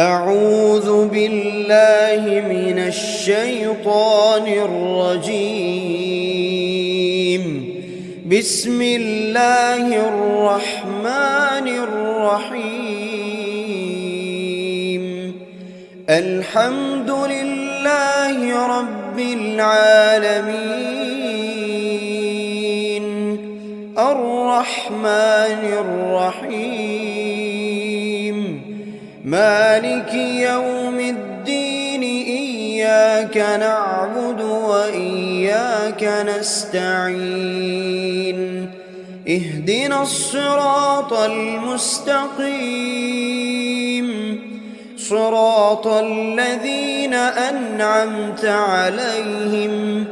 أعوذ بالله من الشيطان الرجيم. بسم الله الرحمن الرحيم. الحمد لله رب العالمين، الرحمن الرحيم، مالك يوم الدين. إياك نعبد وإياك نستعين. اهدنا الصراط المستقيم، صراط الذين أنعمت عليهم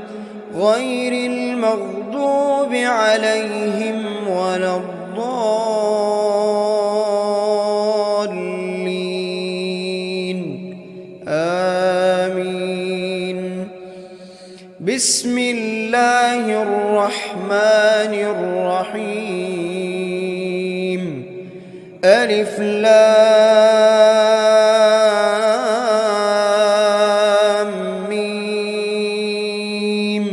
غير المغضوب عليهم ولا الضالين. آمين. بسم الله الرحمن الرحيم. ألف لام ميم.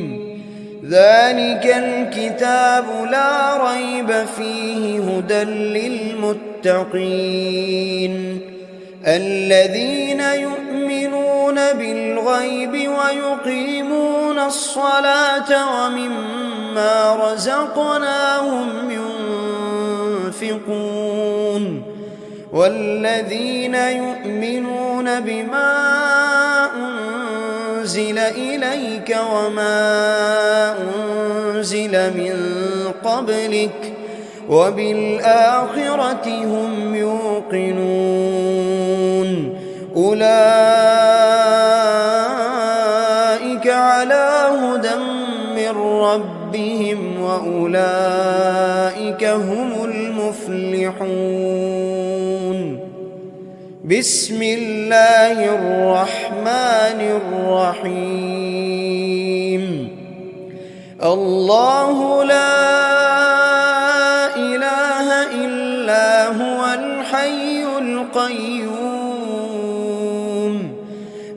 ذلك الكتاب لا ريب فيه هدى للمتقين، الذين يؤمنون بالغيب ويقيمون الصلاة ومما رزقناهم ينفقون، والذين يؤمنون بما أنزل إليك وما أنزل من قبلك وبالآخرة هم يوقنون. أولئك على هدى من ربهم وأولئك هم المفلحون. بسم الله الرحمن الرحيم. الله لا إله إلا هو الحي القيوم،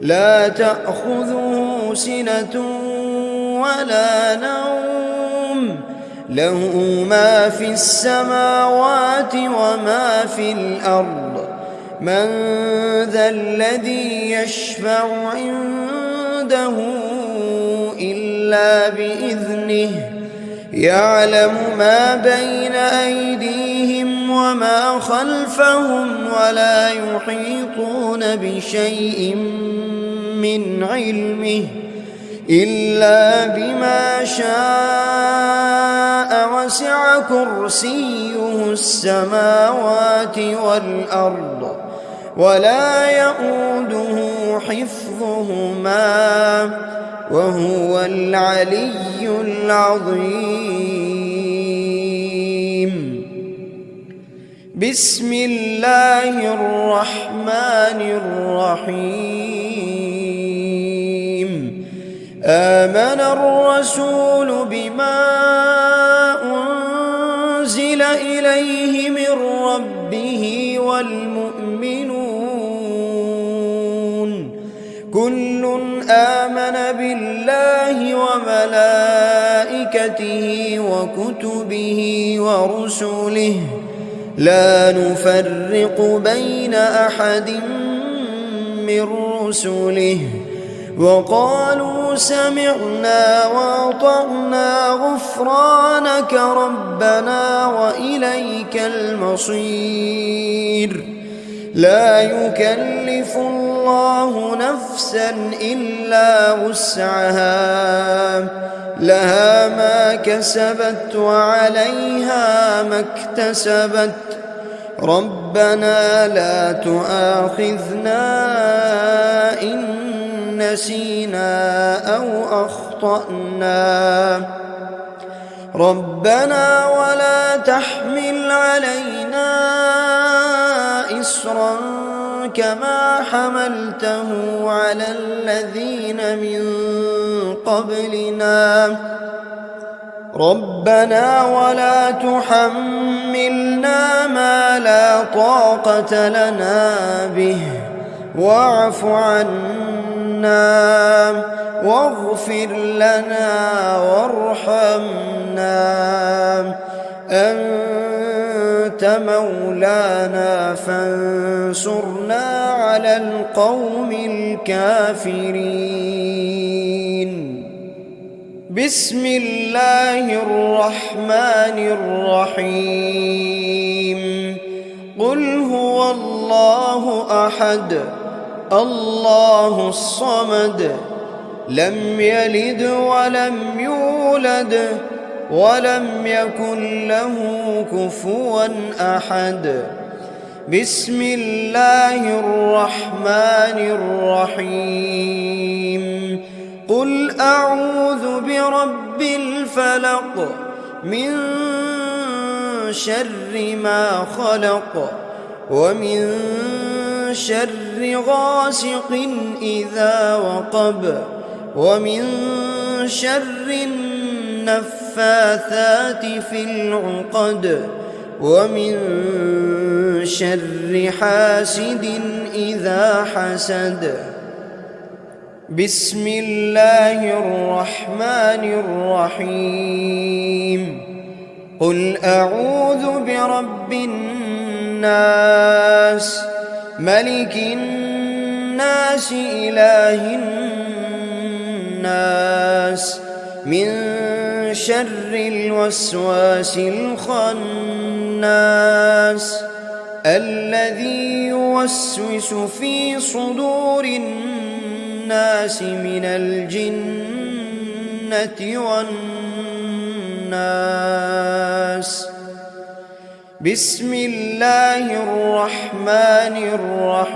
لا تأخذه سنة ولا نوم، له ما في السماوات وما في الأرض. من ذا الذي يشفع عنده إلا بإذنه، يعلم ما بين أيديهم وما خلفهم ولا يحيطون بشيء من علمه إلا بما شاء، وسع كرسيه السماوات والأرض ولا يؤوده حفظهما وهو العلي العظيم. بسم الله الرحمن الرحيم. آمن الرسول بما أنزل إليه من ربه والمؤمنون، كل آمن بالله وملائكته وكتبه ورسله، لا نفرق بين أحد من رسله، وقالوا سمعنا وأطعنا غفرانك ربنا وإليك المصير. لا يكلف الله نفسا إلا وسعها، لها ما كسبت وعليها ما اكتسبت. ربنا لا تؤاخذنا إن نسينا أو أخطأنا، ربنا ولا تحمل علينا إصرا كما حملته على الذين من قبلنا، ربنا ولا تحملنا ما لا طاقة لنا به واعف عنا واغفر لنا وارحمنا أنت مولانا فانصرنا على القوم الكافرين. بسم الله الرحمن الرحيم. قل هو الله أحد الله الصمد لم يلد ولم يولد ولم يكن له كفوا أحد. بسم الله الرحمن الرحيم. قل أعوذ برب الفلق من شر ما خلق ومن شر غاسق إذا وقب ومن شر النفاثات في العقد ومن شر حاسد إذا حسد. بسم الله الرحمن الرحيم. قل أعوذ برب الناس ملك الناس إله الناس من شر الوسواس الخناس الذي يوسوس في صدور الناس من الجنة والناس. بسم الله الرحمن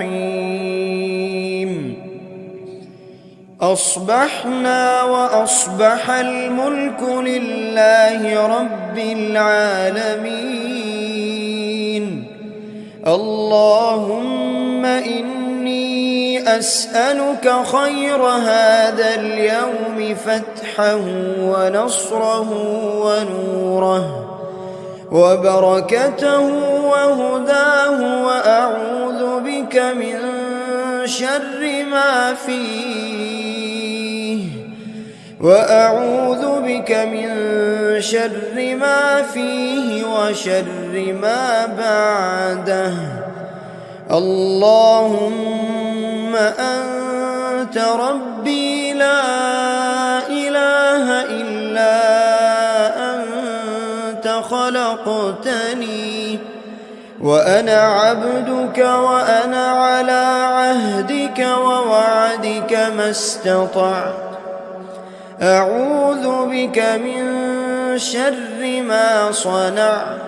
الرحيم. أصبحنا وأصبح الملك لله رب العالمين. اللهم إني أسألك خير هذا اليوم فتحه ونصره ونوره وبركته وهداه وأعوذ بك من شر ما فيه وشر ما بعده. اللهم أنت ربي لا إله إلا أنت خلقتني وأنا عبدك وأنا على عهدك ووعدك ما استطعت. أعوذ بك من شر ما صنعت.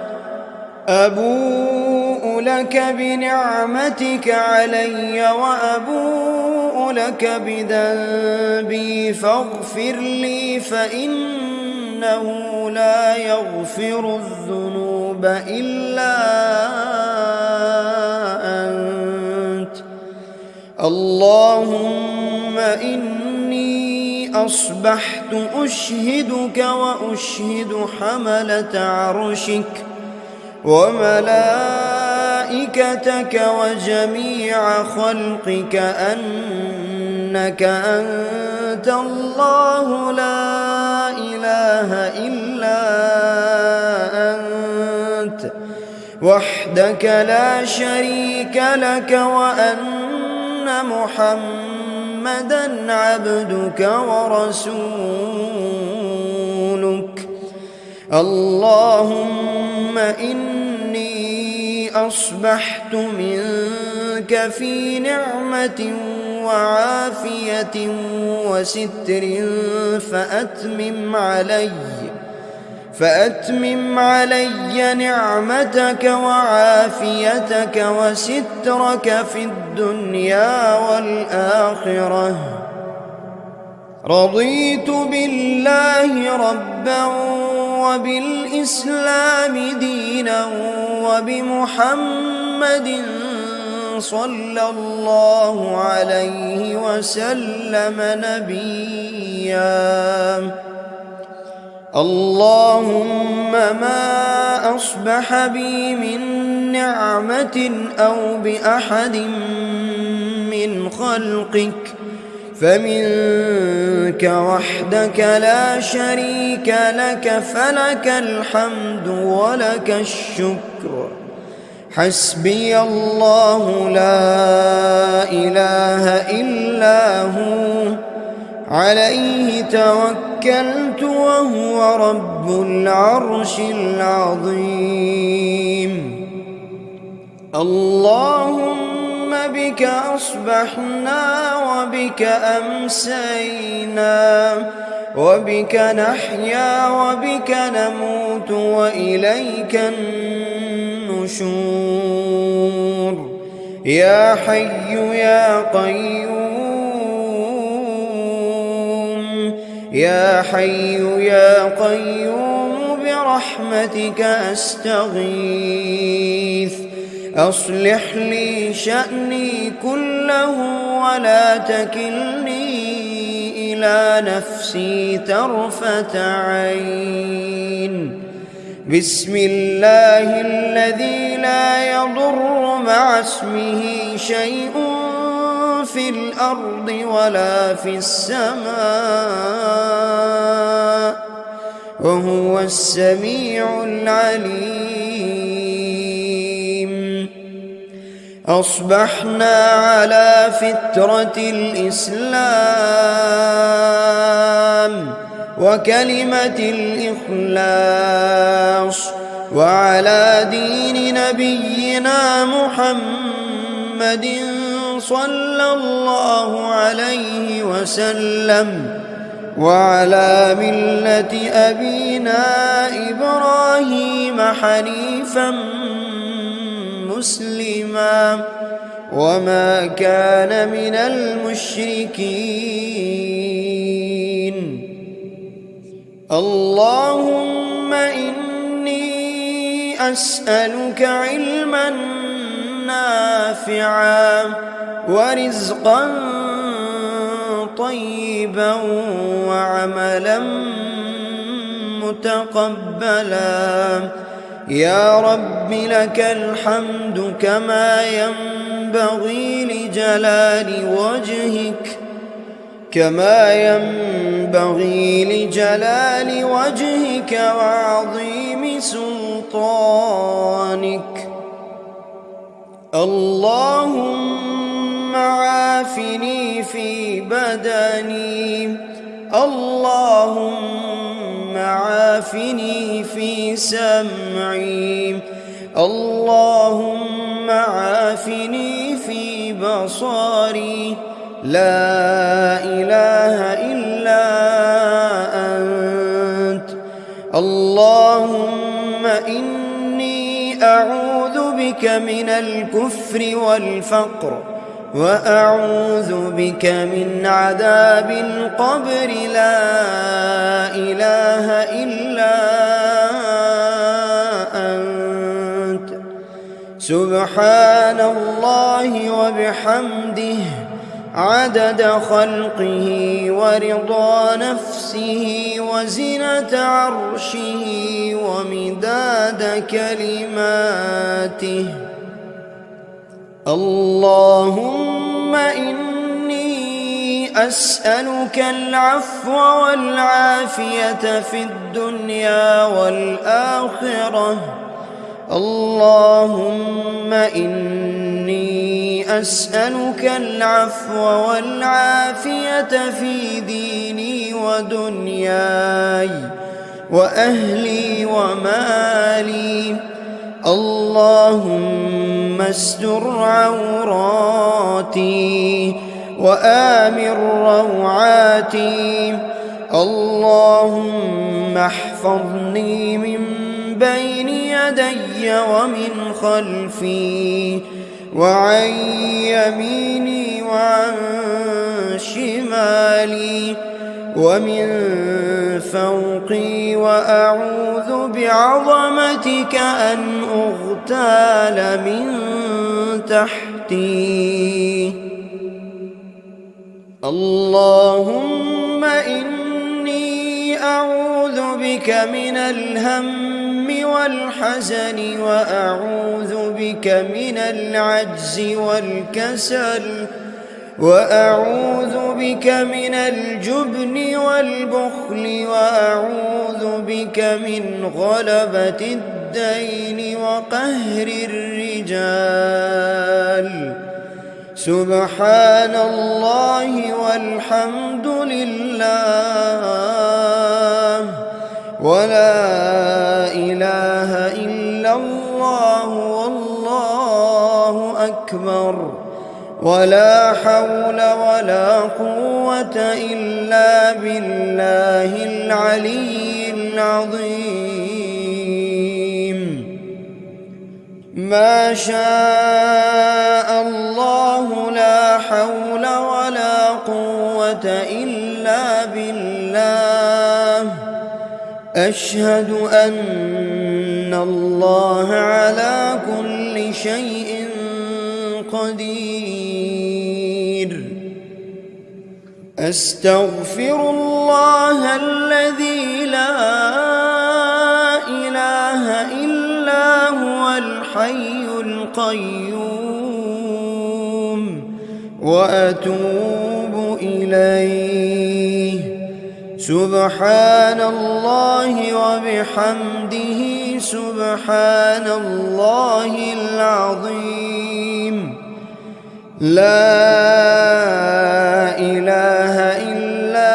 أبوء لك بنعمتك علي وأبوء لك بذنبي فاغفر لي فإنه لا يغفر الذنوب إلا أنت. اللهم إني أصبحت أشهدك وأشهد حملة عرشك وملائكتك وجميع خلقك أنك أنت الله لا إله إلا أنت وحدك لا شريك لك وأن محمدًا عبدك ورسولك. اللهم إني أصبحت منك في نعمة وعافية وستر فأتمم علي نعمتك وعافيتك وسترك في الدنيا والآخرة. رضيت بالله ربا وبالإسلام دينا وبمحمد صلى الله عليه وسلم نبيا. اللهم ما أصبح بي من نعمة أو بأحد من خلقك فمنك وحدك لا شريك لك فلك الحمد ولك الشكر. حسبي الله لا إله إلا هو عليه توكلت وهو رب العرش العظيم. اللهم بك أصبحنا وبك أمسينا وبك نحيا وبك نموت وإليك النشور. يا حي يا قيوم يا حي يا قيوم برحمتك أستغيث. أصلح لي شأني كله ولا تكلني إلى نفسي طرفة عين. بسم الله الذي لا يضر مع اسمه شيء في الأرض ولا في السماء وهو السميع العليم. أصبحنا على فطرة الإسلام وكلمة الإخلاص وعلى دين نبينا محمد صلى الله عليه وسلم وعلى ملة أبينا إبراهيم حنيفا مسلما وما كان من المشركين. اللهم إني أسألك علما نافعا ورزقا طيبا وعملا متقبلا. يا رب لك الحمد كما ينبغي لجلال وجهك وعظيم سلطانك. اللهم عافني في بدني اللهم عافني في سمعي اللهم عافني في بصري. لا إله إلا أنت. اللهم إني أعوذ بك من الكفر والفقر وأعوذ بك من عذاب القبر. لا إله إلا أنت. سبحان الله وبحمده عدد خلقه ورضا نفسه وزنة عرشه ومداد كلماته. اللهم إني أسألك العفو والعافية في الدنيا والآخرة. اللهم إني أسألك العفو والعافية في ديني ودنياي وأهلي ومالي. اللهم استر عوراتي وآمن روعاتي. اللهم احفظني من بين يدي ومن خلفي وعن يميني وعن شمالي ومن فوقي وأعوذ بعظمتك أن أغتال من تحتي. اللهم إني أعوذ بك من الهم والحزن وأعوذ بك من العجز والكسل وأعوذ بك من الجبن والبخل وأعوذ بك من غلبة الدين وقهر الرجال. سبحان الله والحمد لله ولا إله إلا الله والله أكبر ولا حول ولا قوة إلا بالله العلي العظيم. ما شاء الله لا حول ولا قوة إلا بالله. أشهد أن الله على كل شيء قدير. أستغفر الله الذي لا إله إلا هو الحي القيوم وأتوب إليه. سبحان الله وبحمده سبحان الله العظيم. لا إله إلا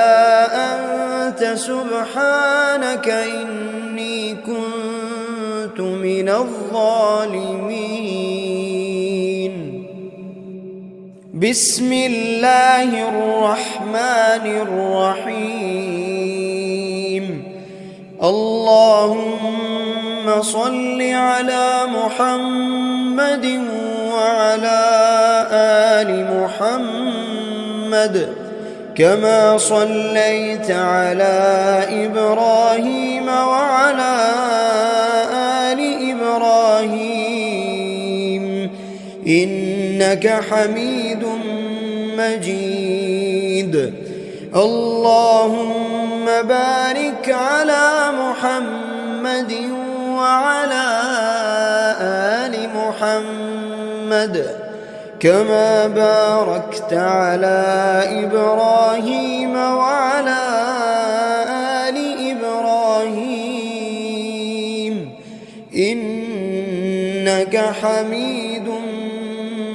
أنت سبحانك إني كنت من الظالمين. بسم الله الرحمن الرحيم. اللهم صل على محمد وعلى آل محمد كما صليت على إبراهيم وعلى آل إبراهيم إنك حميد مجيد. اللهم بارك على محمد وعلى آل محمد كما باركت على إبراهيم وعلى آل إبراهيم إنك حميد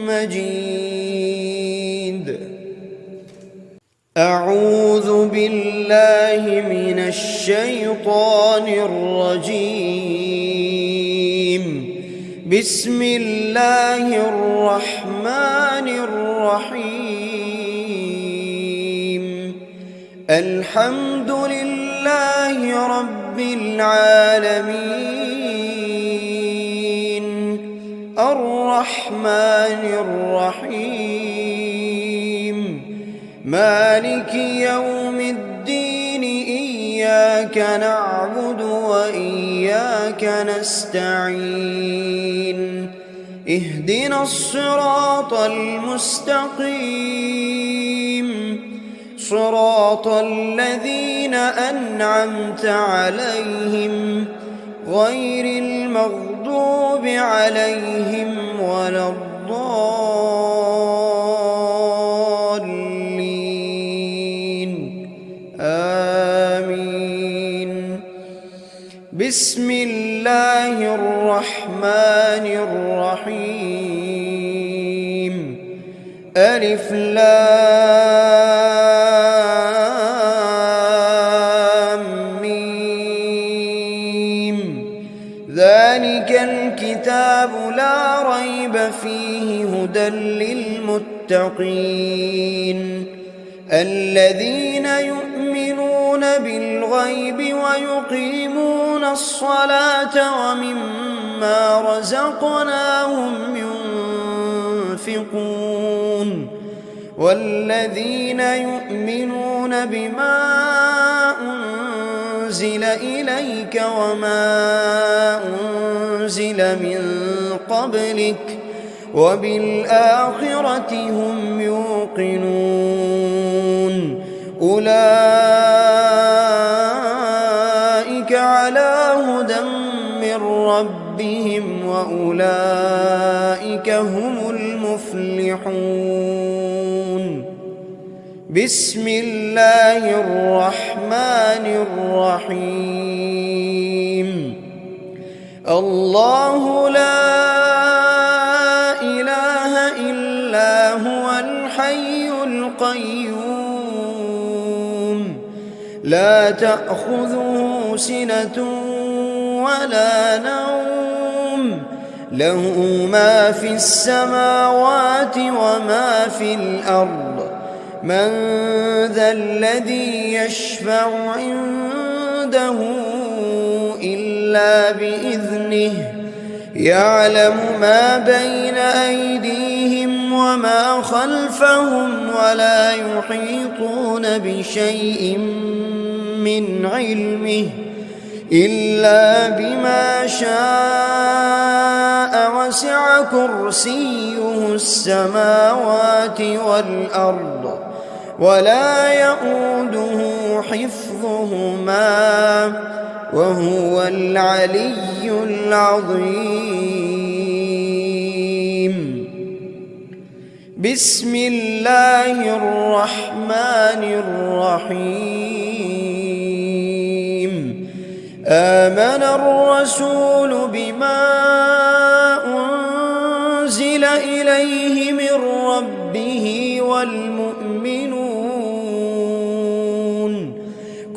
مجيد. أعوذ بالله من الشيطان الرجيم. بسم الله الرحمن الرحيم. الحمد لله رب العالمين الرحمن الرحيم مالك يوم الدين. إياك نعبد وإياك نستعين. اهدنا الصراط المستقيم صراط الذين أنعمت عليهم غير المغضوب عليهم ولا الضالين. آمين. بسم الله الرحمن الرحيم. ألف لام ميم. ذلك الكتاب لا ريب فيه هدى للمتقين الذين يؤمنون بالغيب ويقيمون الصلاة ومما رزقناهم ينفقون والذين يؤمنون بما أنزل إليك وما أنزل من قبلك وبالآخرة هم يوقنون. أولئك على هدى من ربهم وأولئك هم المفلحون. بسم الله الرحمن الرحيم الله لا إله إلا هو الحي القيوم لا تأخذه سنة ولا نوم له ما في السماوات وما في الأرض من ذا الذي يشفع عنده إلا بإذنه يعلم ما بين أيديهم وما خلفهم ولا يحيطون بشيء من علمه إلا بما شاء وسع كرسيه السماوات والأرض ولا يؤوده حفظهما وهو العلي العظيم بسم الله الرحمن الرحيم آمن الرسول بما أنزل إليه من ربه والمؤمنون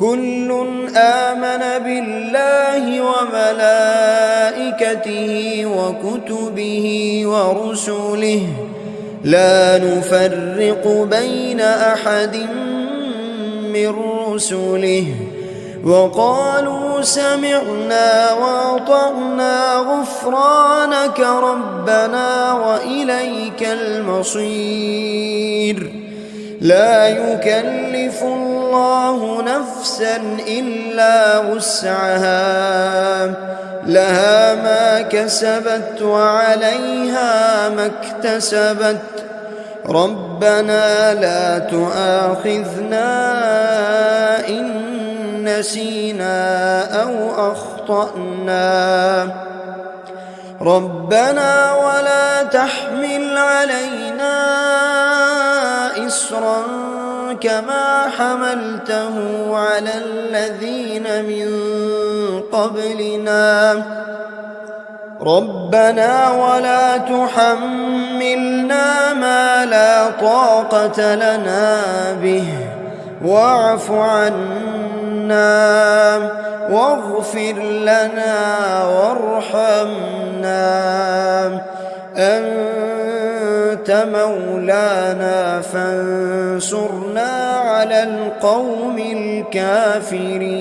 كل آمن بالله وملائكته وكتبه ورسله لا نفرق بين أحد من رسله وقالوا سمعنا وأطعنا غفرانك ربنا وإليك المصير لا يكلف الله نفسا إلا وسعها لها ما كسبت وعليها ما اكتسبت ربنا لا تؤاخذنا إن نسينا أو أخطأنا ربنا ولا تحمل علينا إصرا كما حملته على الذين من قبلنا ربنا ولا تحملنا ما لا طاقة لنا به واعف عنا واغفر لنا وارحمنا أنت مولانا فانصرنا على القوم الكافرين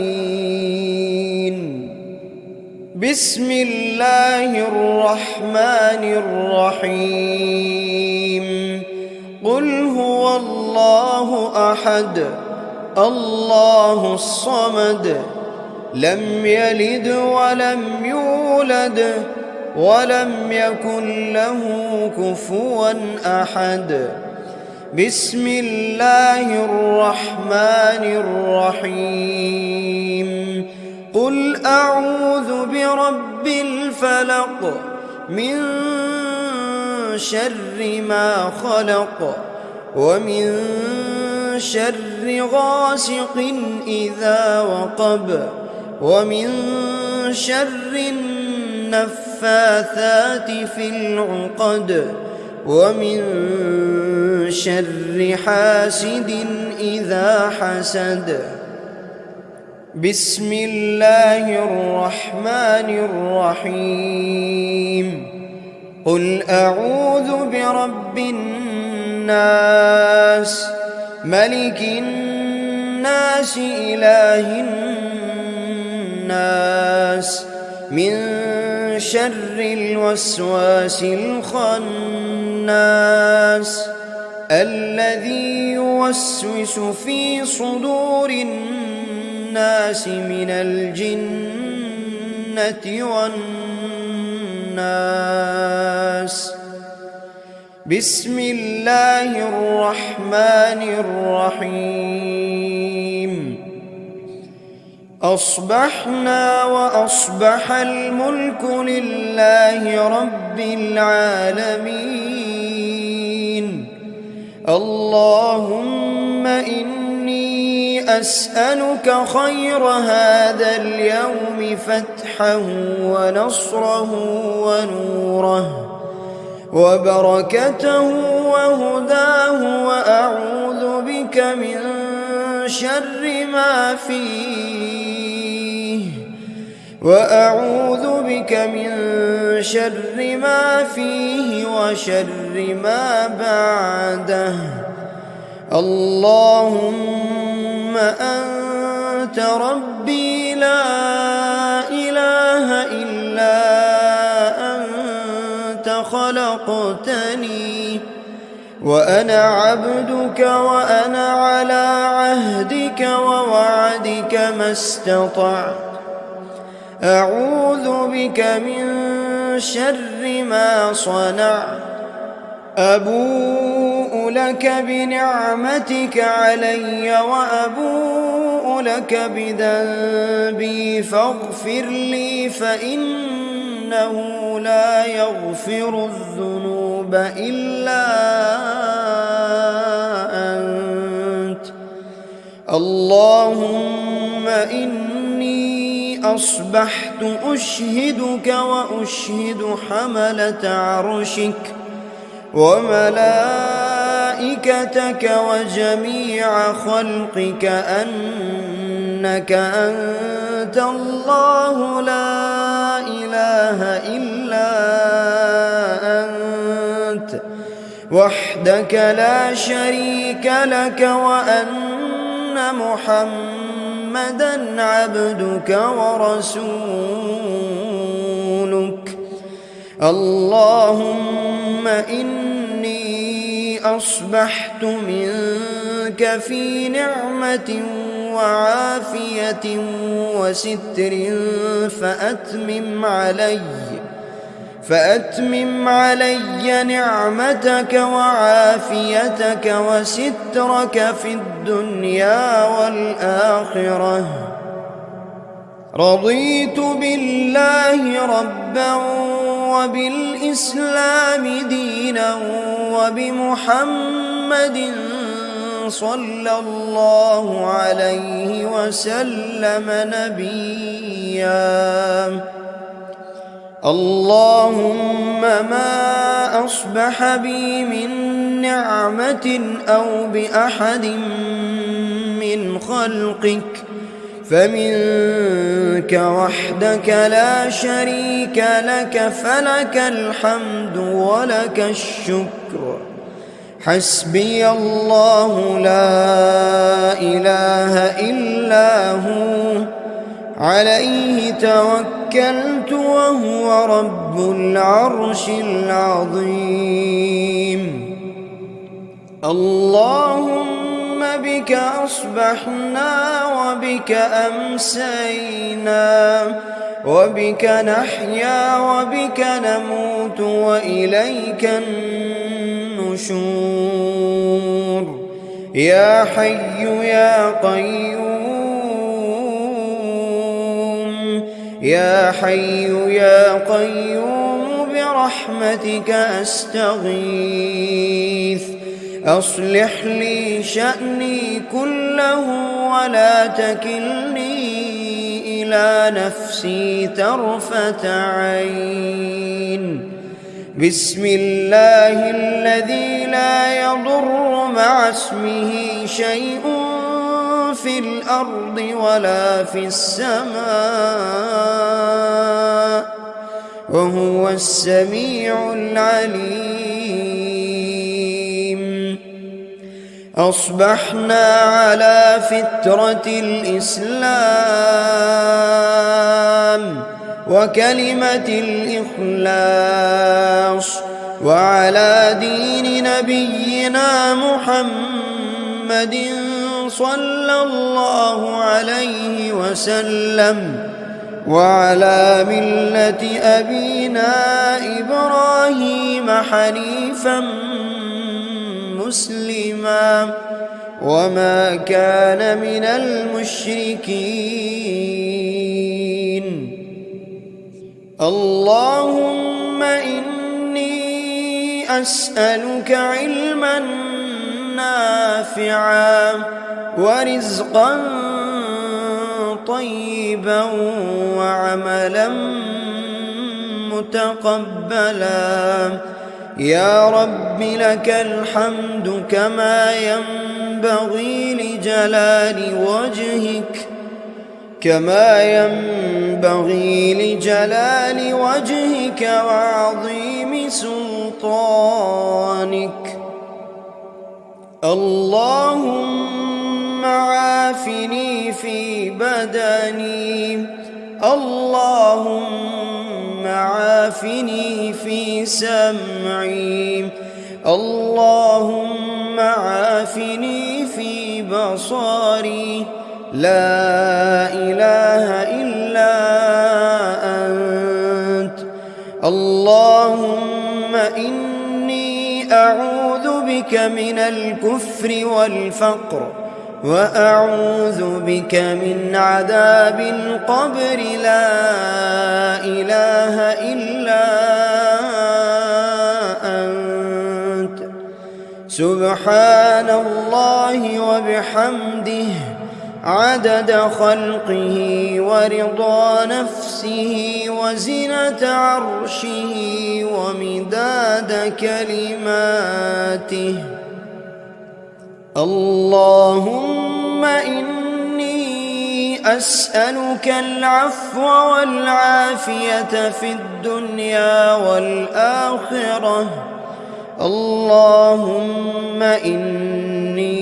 بسم الله الرحمن الرحيم قل هو الله أحد الله الصمد لم يلد ولم يولد ولم يكن له كفوا أحد بسم الله الرحمن الرحيم قل أعوذ برب الفلق من شر ما خلق ومن شر غاسق إذا وقب ومن شر النفاثات في العقد ومن شر حاسد إذا حسد بسم الله الرحمن الرحيم قل أعوذ برب الناس ملك الناس إله الناس من شر الوسواس الخناس الذي يوسوس في صدور الناس من الجنة والناس بسم الله الرحمن الرحيم أصبحنا وأصبح الملك لله رب العالمين اللهم إني أسألك خير هذا اليوم فتحه ونصره ونوره وبركته وهداه، وأعوذ بك من شر ما فيه وشر ما بعده. اللهم أنت ربي لا إله إلا أنت خلقتني وأنا عبدك وأنا على عهدك ووعدك ما استطعت. أعوذ بك من شر ما صنعت. أبوء لك بنعمتك علي وأبوء لك بذنبي فاغفر لي، فإنه لا يغفر الذنوب إلا أنت. اللهم إني أصبحت أشهدك وأشهد حملة عرشك وملائكتك وجميع خلقك أنك أنت الله لا إله إلا أنت وحدك لا شريك لك، وأن محمدًا عبدك ورسولك. اللهم إني أصبحت منك في نعمة وعافية وستر فأتمم علي نعمتك وعافيتك وسترك في الدنيا والآخرة. رضيت بالله ربا وبالإسلام دينا وبمحمد صلى الله عليه وسلم نبيا. اللهم ما أصبح بي من نعمة أو بأحد من خلقك فمنك وحدك لا شريك لك، فلك الحمد ولك الشكر. حسبي الله لا إله إلا هو عليه توكلت وهو رب العرش العظيم. اللهم بك أصبحنا وبك أمسينا وبك نحيا وبك نموت وإليك النشور. يا حي يا قيوم، يا حي يا قيوم برحمتك أستغيث. أصلح لي شأني كله ولا تكلني إلى نفسي طرفة عين. بسم الله الذي لا يضر مع اسمه شيء في الأرض ولا في السماء وهو السميع العليم. أصبحنا على فطرة الإسلام وكلمة الإخلاص وعلى دين نبينا محمد صلى الله عليه وسلم وعلى ملة أبينا إبراهيم حنيفا مسلما وما كان من المشركين. اللهم إني أسألك علما نافعا نافعا ورزقا طيبا وعملا متقبلا. يا رب لك الحمد كما ينبغي لجلال وجهك وعظيم سلطانك. اللهم عافني في بدني، اللهم عافني في سمعي، اللهم عافني في بصري. لا إله إلا أنت. اللهم إني أعوذ بك من الكفر والفقر، وأعوذ بك من عذاب القبر. لا إله إلا أنت. سبحان الله وبحمده عدد خلقه ورضا نفسه وزنة عرشه ومداد كلماته. اللهم إني أسألك العفو والعافية في الدنيا والآخرة. اللهم إني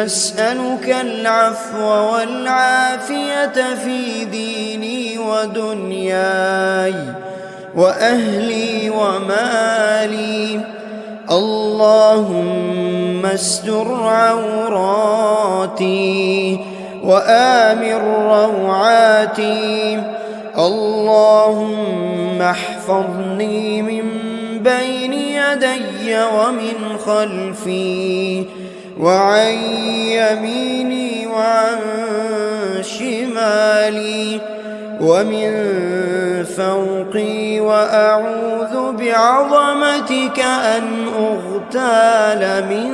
أسألك العفو والعافية في ديني ودنياي وأهلي ومالي. اللهم استر عوراتي وآمن روعاتي. اللهم احفظني من بين يدي ومن خلفي وعن يميني وعن شمالي ومن فوقي، وأعوذ بعظمتك أن أغتال من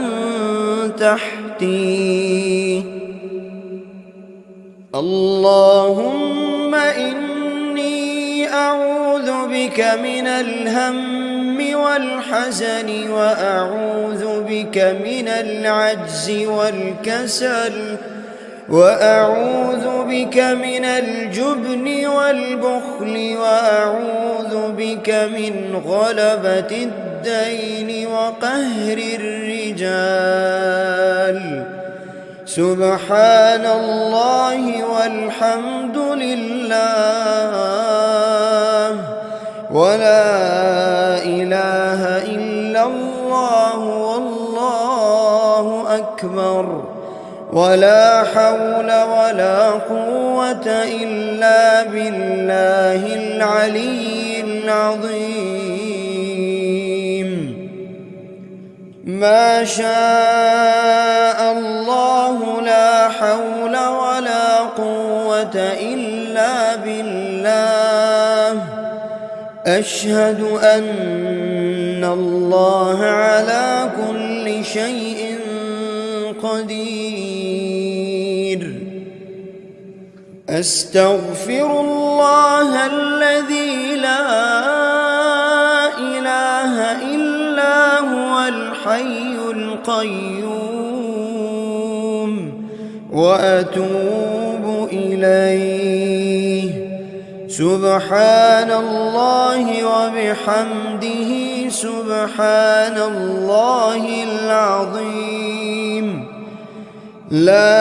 تحتي. اللهم إني أعوذ بك من الهم والحزن، وأعوذ بك من العجز والكسل، وأعوذ بك من الجبن والبخل، وأعوذ بك من غلبة الدين وقهر الرجال. سبحان الله والحمد لله ولا إله إلا الله والله أكبر، ولا حول ولا قوة إلا بالله العلي العظيم. ما شاء الله لا حول ولا قوة إلا بالله. أشهد أن الله على كل شيء قدير. أستغفر الله الذي لا إله إلا هو الحي القيوم، وأتوب إليه. سبحان الله وبحمده سبحان الله العظيم. لا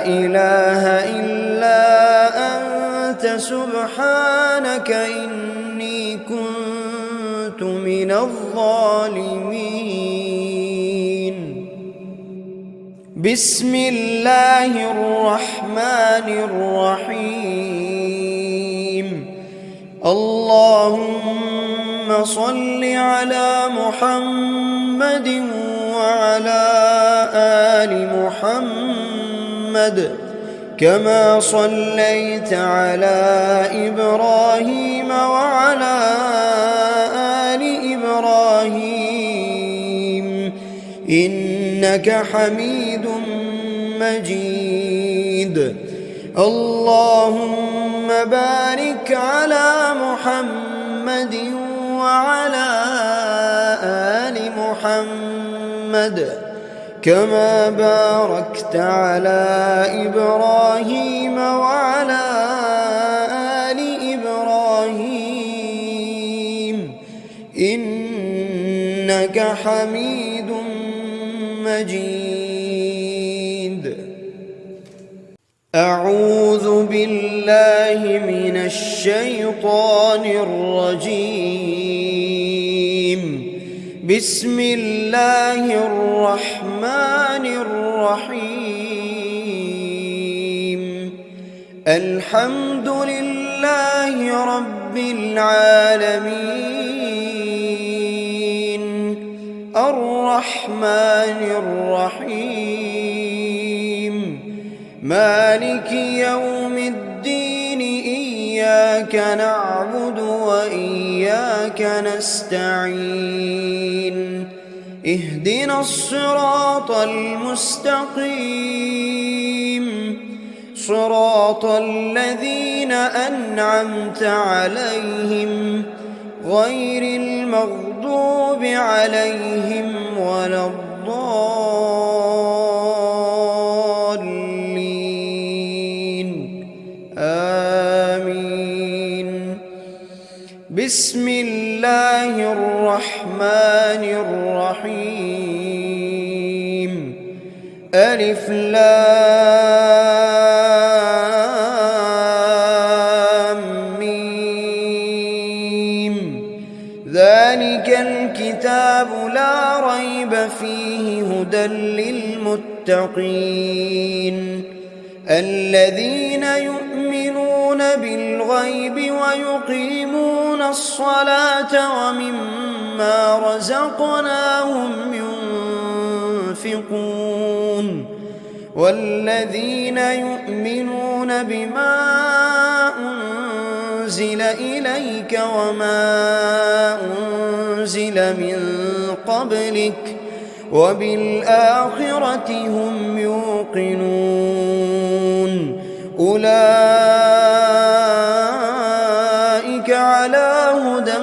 إله إلا أنت سبحانك إني كنت من الظالمين. بسم الله الرحمن الرحيم. اللهم صل على محمد وعلى آل محمد كما صليت على إبراهيم وعلى آل إبراهيم إنك حميد مجيد. اللهم بارك على محمد وعلى آل محمد كما باركت على إبراهيم وعلى آل إبراهيم إنك حميد مجيد. أعوذ بالله من الشيطان الرجيم. بسم الله الرحمن الرحيم. الحمد لله رب العالمين الرحمن الرحيم مالك يوم الدين إياك نعبد وإياك نستعين اهدنا الصراط المستقيم صراط الذين أنعمت عليهم غير المغضوب عليهم ولا الضالين آمين. بسم الله الرحمن الرحيم. ألف لام ميم. ذلك الكتاب لا ريب فيه هدى للمتقين الذين يؤمنون بالغيب ويقيمون الصلاة ومما رزقناهم ينفقون والذين يؤمنون بما أنزل إليك وما أنزل من قبلك وبالآخرة هم يوقنون أولئك على هدى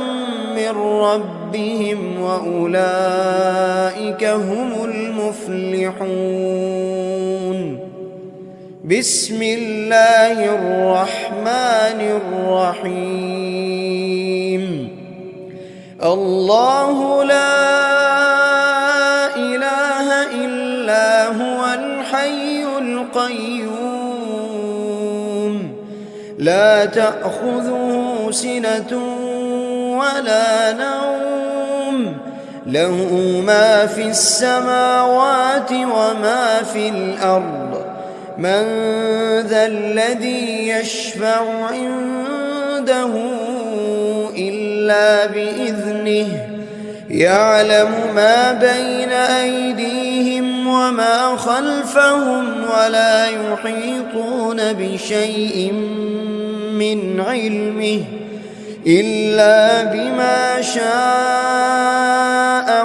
من ربهم وأولئك هم المفلحون. بسم الله الرحمن الرحيم. الله لا إله إلا هو الحي القيوم لا تأخذه سنة ولا نوم له ما في السماوات وما في الأرض من ذا الذي يشفع عنده إلا بإذنه يعلم ما بين أيديهم وما خلفهم ولا يحيطون بشيء من علمه إلا بما شاء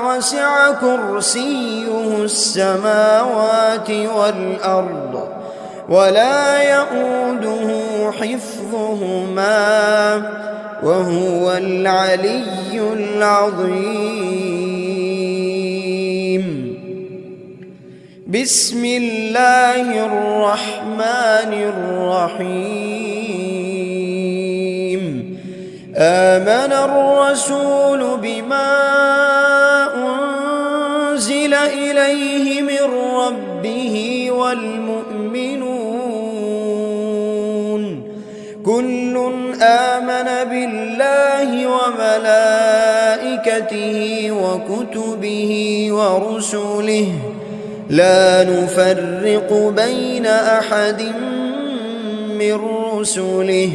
وسع كرسيه السماوات والأرض ولا يؤوده حفظهما وهو العلي العظيم. بسم الله الرحمن الرحيم. آمن الرسول بما أنزل إليه من ربه والمؤمنون كل آمن بالله وملائكته وكتبه ورسله لا نفرق بين أحد من رسله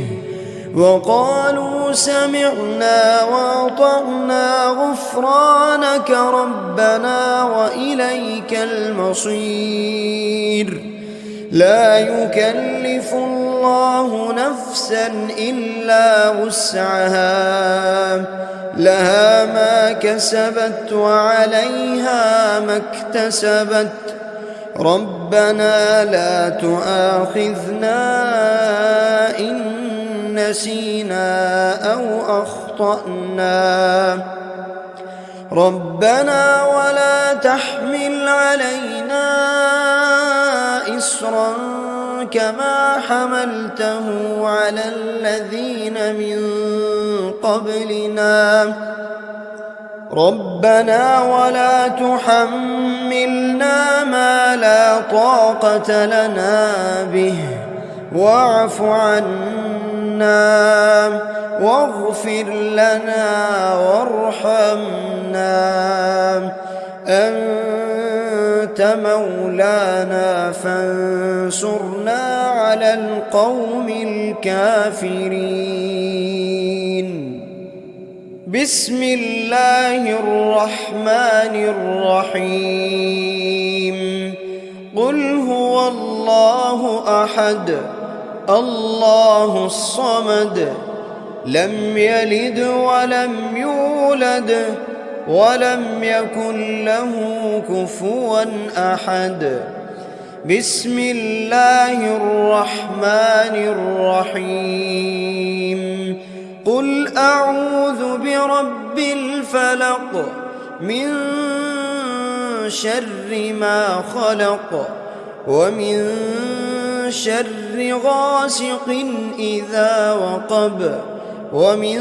وقالوا سمعنا وأطعنا غفرانك ربنا وإليك المصير. لا يكلف الله نفسا إلا وسعها، لها ما كسبت وعليها ما اكتسبت. ربنا لا تؤاخذنا إن نسينا أو أخطأنا. ربنا ولا تحمل علينا إصرا كما حملته على الذين من قبلنا. ربنا ولا تحملنا ما لا طاقة لنا به، واعف عنا واغفر لنا وارحمنا، أنت مولانا فانصرنا على القوم الكافرين. بسم الله الرحمن الرحيم. قل هو الله أحد الله الصمد، لم يلد ولم يولد ولم يكن له كفوا أحد. بسم الله الرحمن الرحيم. قل أعوذ برب الفلق من شر ما خلق، ومن شر غاسق إذا وقب، ومن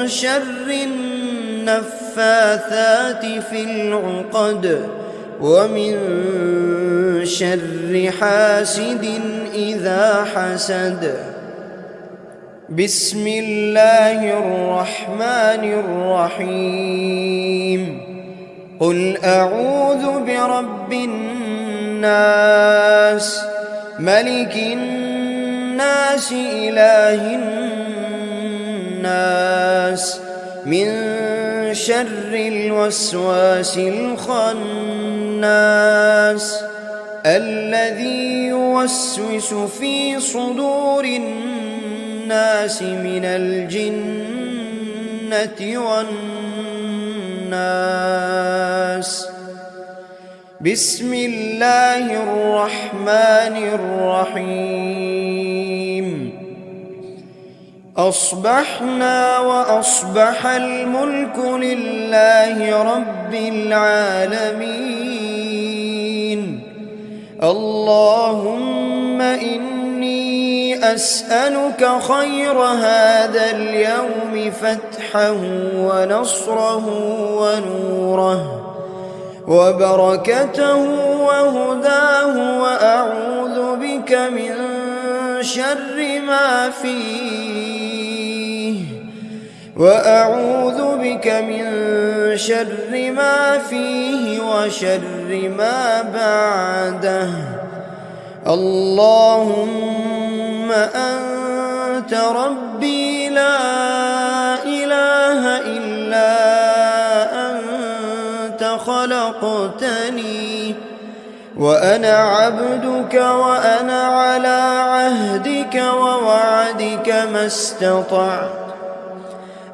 شر النفاثات في العقد، ومن شر حاسد إذا حسد. بسم الله الرحمن الرحيم. قل أعوذ برب الناس ملك الناس إله الناس من شر الوسواس الخناس الذي يوسوس في صدور الناس من الجنة والناس. بسم الله الرحمن الرحيم. أصبحنا وأصبح الملك لله رب العالمين. اللهم إني أسألك خير هذا اليوم فتحه ونصره ونوره وبركته وهداه، وأعوذ بك من شر ما فيه، وأعوذ بك من شر ما فيه وشر ما بعده. اللهم أنت ربي لا إله إلا أنت، خلقتني وأنا عبدك وأنا على عهدك ووعدك ما استطعت.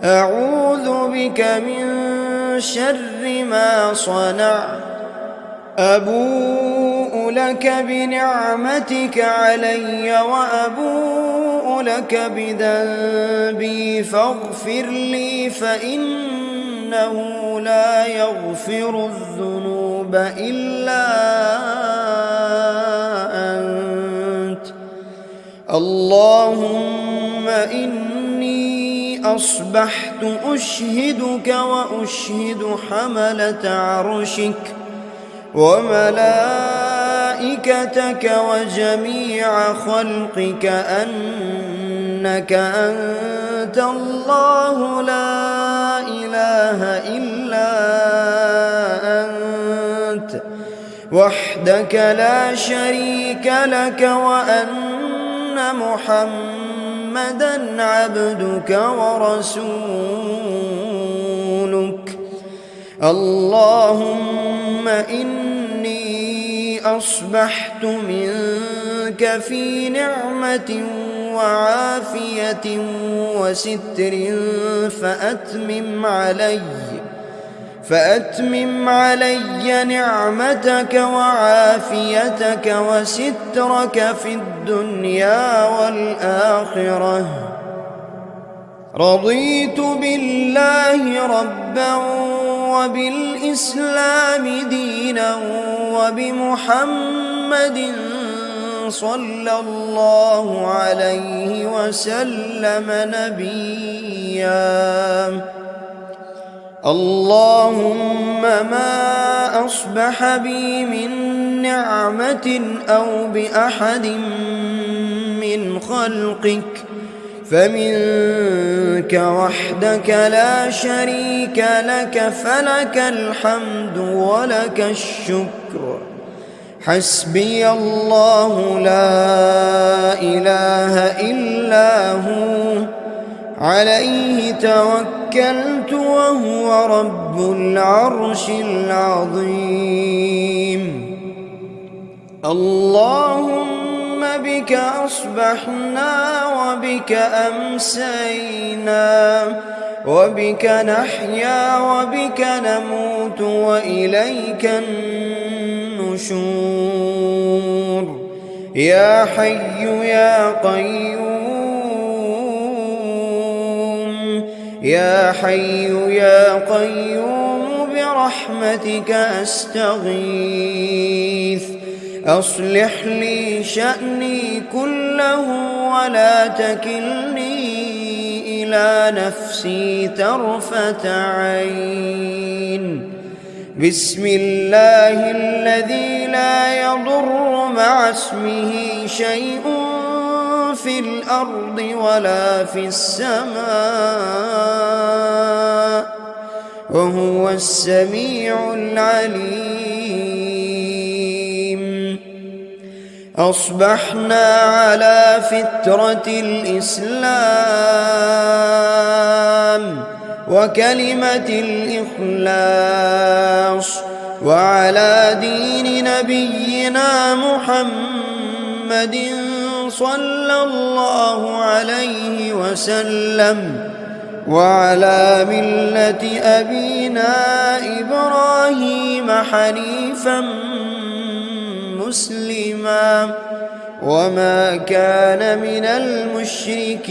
أعوذ بك من شر ما صنعت. أبوء لك بنعمتك علي وأبوء لك بذنبي فاغفر لي، فإنه لا يغفر الذنوب إلا أنت. اللهم إني أصبحت أشهدك وأشهد حملة عرشك وملائكتك وجميع خلقك أنك أنت الله لا إله إلا أنت وحدك لا شريك لك، وأن محمدًا عبدك ورسولك. اللهم إني أصبحت منك في نعمة وعافية وستر فأتمم علي نعمتك وعافيتك وسترك في الدنيا والآخرة. رضيت بالله ربا وبالإسلام دينا وبمحمد صلى الله عليه وسلم نبيا. اللهم ما أصبح بي من نعمة أو بأحد من خلقك فمنك وحدك لا شريك لك، فلك الحمد ولك الشكر. حسبي الله لا إله إلا هو، عليه توكلت وهو رب العرش العظيم. اللهم بك أصبحنا وبك أمسينا وبك نحيا وبك نموت وإليك النشور. يا حي يا قيوم، يا حي يا قيوم برحمتك أستغيث. أصلح لي شأني كله ولا تكلني إلى نفسي طرفة عين. بسم الله الذي لا يضر مع اسمه شيء في الأرض ولا في السماء وهو السميع العليم. أصبحنا على فطرة الإسلام وكلمة الإخلاص وعلى دين نبينا محمد صلى الله عليه وسلم وعلى ملة أبينا إبراهيم حنيفا مسلما وما كان من المشركين.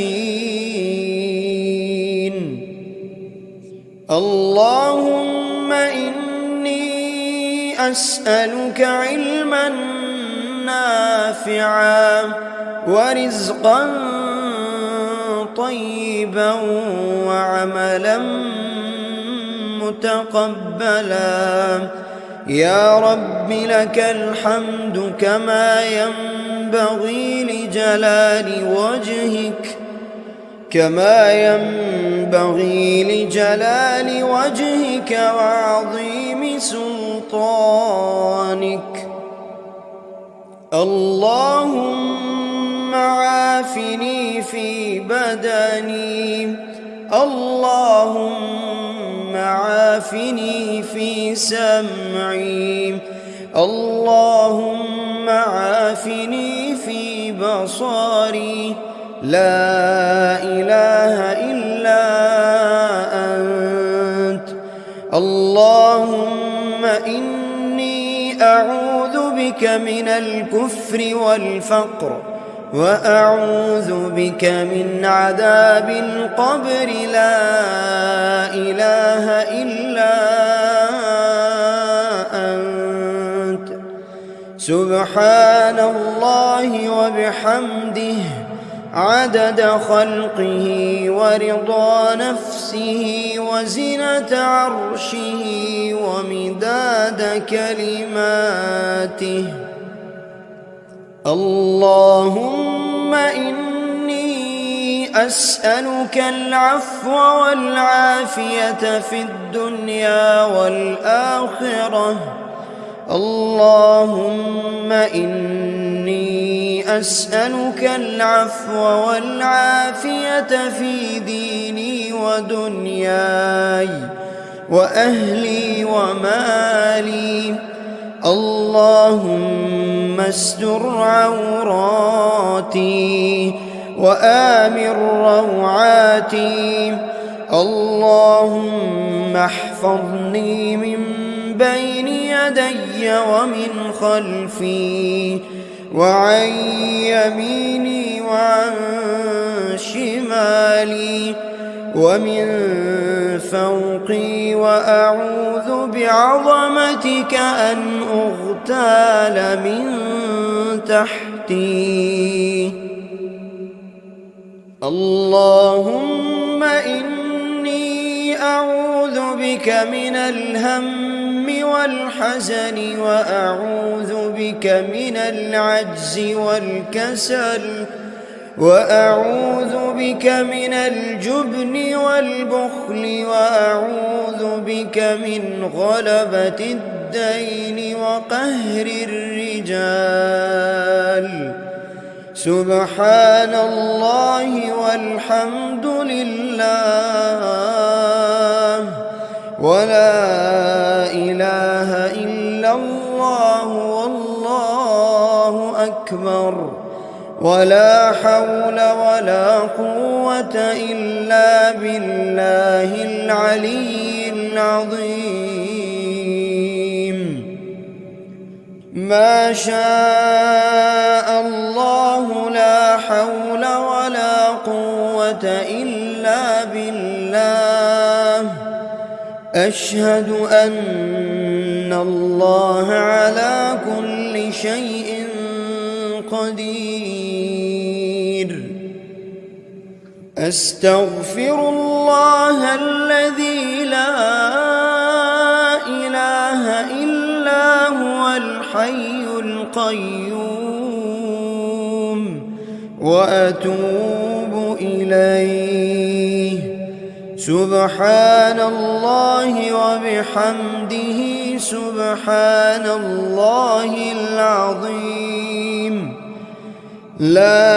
اللهم إني أسألك علما نافعا ورزقا طيبا وعملا متقبلا. يا رب لك الحمد كما ينبغي لجلال وجهك وعظيم سلطانك. اللهم عافني في بدني، اللهم عافني في سمعي، اللهم عافني في بصري. لا إله إلا أنت. اللهم إني أعوذ بك من الكفر والفقر وأعوذ بك من عذاب القبر. لا إله إلا أنت. سبحان الله وبحمده عدد خلقه ورضا نفسه وزنة عرشه ومداد كلماته. اللهم إني أسألك العفو والعافية في الدنيا والآخرة. اللهم إني أسألك العفو والعافية في ديني ودنياي وأهلي ومالي. اللهم استر عوراتي وآمن روعاتي. اللهم احفظني من بين يدي ومن خلفي وعن يميني وعن شمالي ومن فوقي، وأعوذ بعظمتك أن أغتال من تحتي. اللهم إني أعوذ بك من الهم والحزن، وأعوذ بك من العجز والكسل، وأعوذ بك من الجبن والبخل، وأعوذ بك من غلبة الدين وقهر الرجال. سبحان الله والحمد لله ولا إله إلا الله والله أكبر، ولا حول ولا قوة إلا بالله العلي العظيم. ما شاء الله لا حول ولا قوة إلا بالله. أشهد أن الله على كل شيء قدير. أستغفر الله الذي لا إله إلا هو الحي القيوم، وأتوب إليه. سبحان الله وبحمده سبحان الله العظيم. لا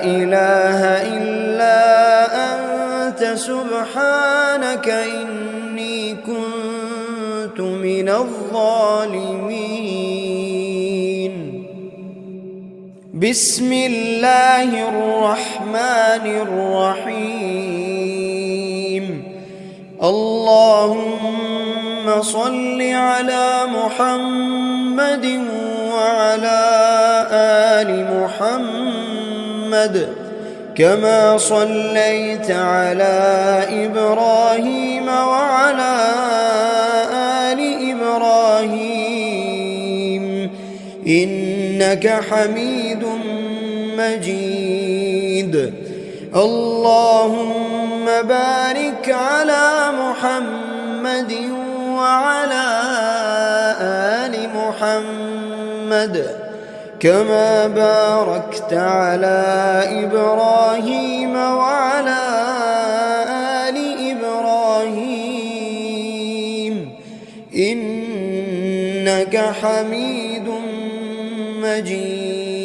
إله إلا أنت سبحانك إني كنت من الظالمين. بسم الله الرحمن الرحيم. اللهم صل على محمد وعلى آل محمد كما صليت على إبراهيم وعلى آل إبراهيم إنك حميد مجيد. اللهم بارك على محمد وعلى آل محمد كما باركت على إبراهيم وعلى آل إبراهيم إنك حميد مجيد.